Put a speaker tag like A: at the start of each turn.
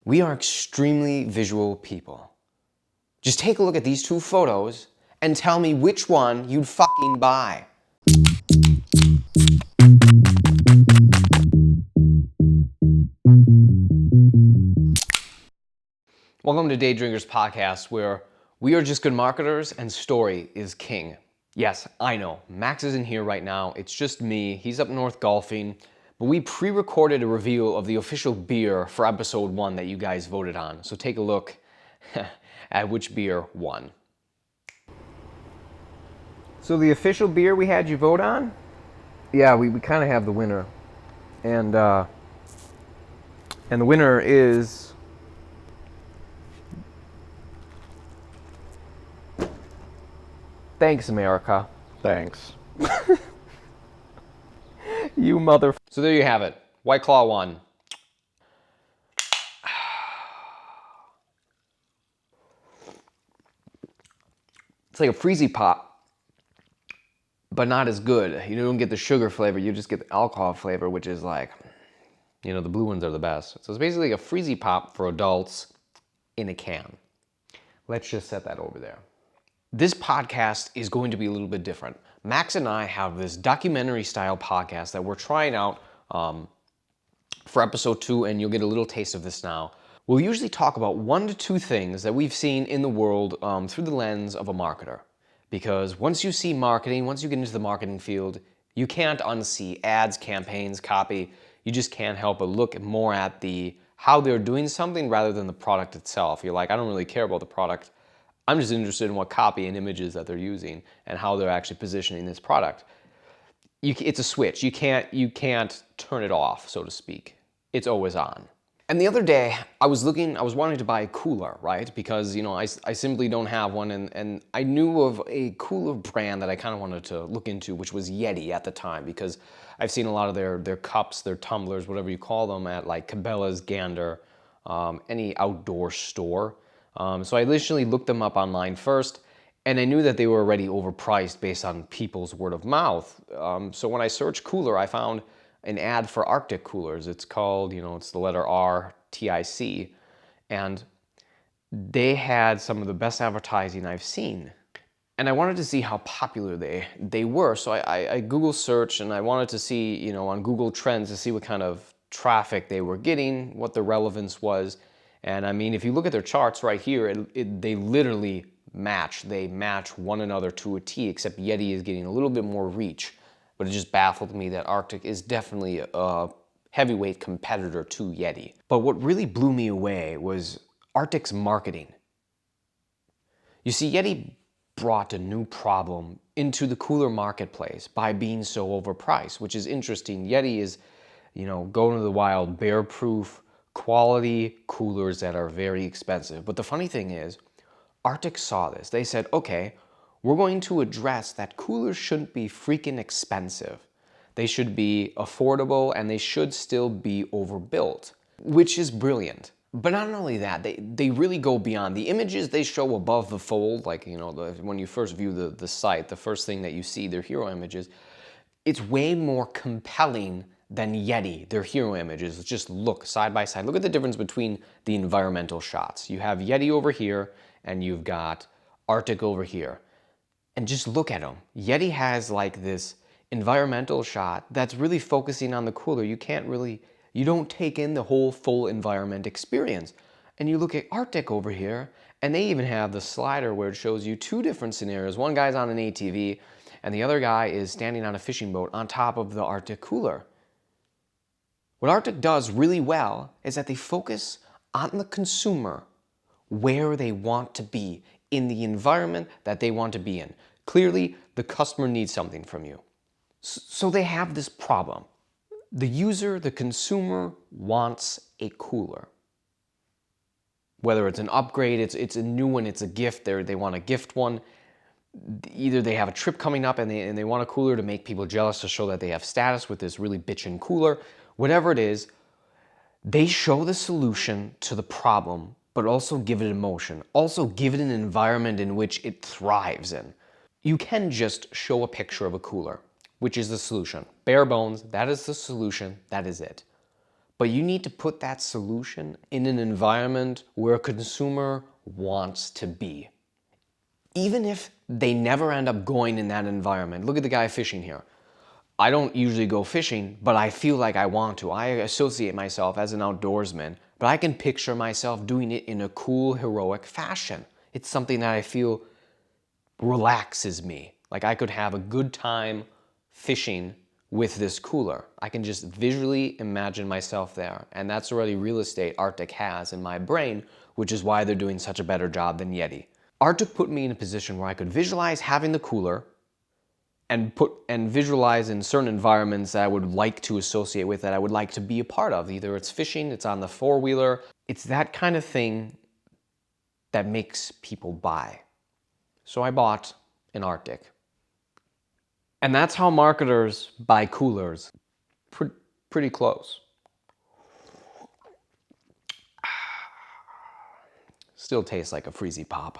A: We are extremely visual people. Just take a look at these two photos and tell me which one you'd fucking buy. Welcome to Day Drinkers Podcast, where we are just good marketers and story is king. Yes, I know, Max isn't here right now. It's just me. He's up north golfing. But we pre-recorded a review of the official beer for episode 1 that you guys voted on. So take a look at which beer won. So the official beer we had you vote on? Yeah, we kind of have the winner. And the winner is... Thanks, America.
B: Thanks.
A: You mother... So there you have it. White Claw won. It's like a Freezy Pop, but not as good. You don't get the sugar flavor, you just get the alcohol flavor, which is like, you know, the blue ones are the best. So it's basically a Freezy Pop for adults in a can. Let's just set that over there. This podcast is going to be a little bit different. Max and I have this documentary style podcast that we're trying out for episode 2, and you'll get a little taste of this now. We'll usually talk about 1 to 2 things that we've seen in the world through the lens of a marketer. Because once you see marketing, once you get into the marketing field, you can't unsee ads, campaigns, copy. You just can't help but look more at how they're doing something rather than the product itself. You're like, I don't really care about the product. I'm just interested in what copy and images that they're using and how they're actually positioning this product. It's a switch. You can't turn it off, so to speak. It's always on. And the other day, I was wanting to buy a cooler, right? Because, you know, I simply don't have one, and I knew of a cooler brand that I kind of wanted to look into, which was Yeti at the time, because I've seen a lot of their cups, their tumblers, whatever you call them, at like Cabela's, Gander, any outdoor store. So I literally looked them up online first, and I knew that they were already overpriced based on people's word of mouth. So when I searched cooler, I found an ad for Arctic coolers. It's called, you know, it's the letter R, TIC, and they had some of the best advertising I've seen. And I wanted to see how popular they were. So I Google searched, and I wanted to see, you know, on Google Trends to see what kind of traffic they were getting, what the relevance was. And I mean, if you look at their charts right here, they literally match. They match one another to a T, except Yeti is getting a little bit more reach. But it just baffled me that Arctic is definitely a heavyweight competitor to Yeti. But what really blew me away was Arctic's marketing. You see, Yeti brought a new problem into the cooler marketplace by being so overpriced, which is interesting. Yeti is, you know, going to the wild, bear-proof, quality coolers that are very expensive. But the funny thing is, Arctic saw this. They said, okay, we're going to address that coolers shouldn't be freaking expensive. They should be affordable, and they should still be overbuilt, which is brilliant. But not only that, they really go beyond. The images they show above the fold, like, you know, when you first view the site, the first thing that you see, their hero images, it's way more compelling than Yeti, their hero images. Just look side by side. Look at the difference between the environmental shots. You have Yeti over here, and you've got Arctic over here. And just look at them. Yeti has like this environmental shot that's really focusing on the cooler. You don't take in the whole full environment experience. And you look at Arctic over here, and they even have the slider where it shows you 2 different scenarios. One guy's on an ATV, and the other guy is standing on a fishing boat on top of the Arctic cooler. What Arctic does really well is that they focus on the consumer, where they want to be, in the environment that they want to be in. Clearly, the customer needs something from you. So they have this problem. The user, the consumer, wants a cooler. Whether it's an upgrade, it's a new one, it's a gift, they want a gift one. Either they have a trip coming up and they want a cooler to make people jealous to show that they have status with this really bitchin' cooler. Whatever it is, they show the solution to the problem, but also give it emotion. Also give it an environment in which it thrives in. You can just show a picture of a cooler, which is the solution. Bare bones, that is the solution, that is it. But you need to put that solution in an environment where a consumer wants to be. Even if they never end up going in that environment. Look at the guy fishing here. I don't usually go fishing, but I feel like I want to. I associate myself as an outdoorsman, but I can picture myself doing it in a cool, heroic fashion. It's something that I feel relaxes me. Like I could have a good time fishing with this cooler. I can just visually imagine myself there. And that's already real estate Arctic has in my brain, which is why they're doing such a better job than Yeti. Arctic put me in a position where I could visualize having the cooler and visualize in certain environments that I would like to associate with, that I would like to be a part of. Either it's fishing, it's on the four-wheeler. It's that kind of thing that makes people buy. So I bought an Arctic. And that's how marketers buy coolers. Pretty close. Still tastes like a Freezy Pop.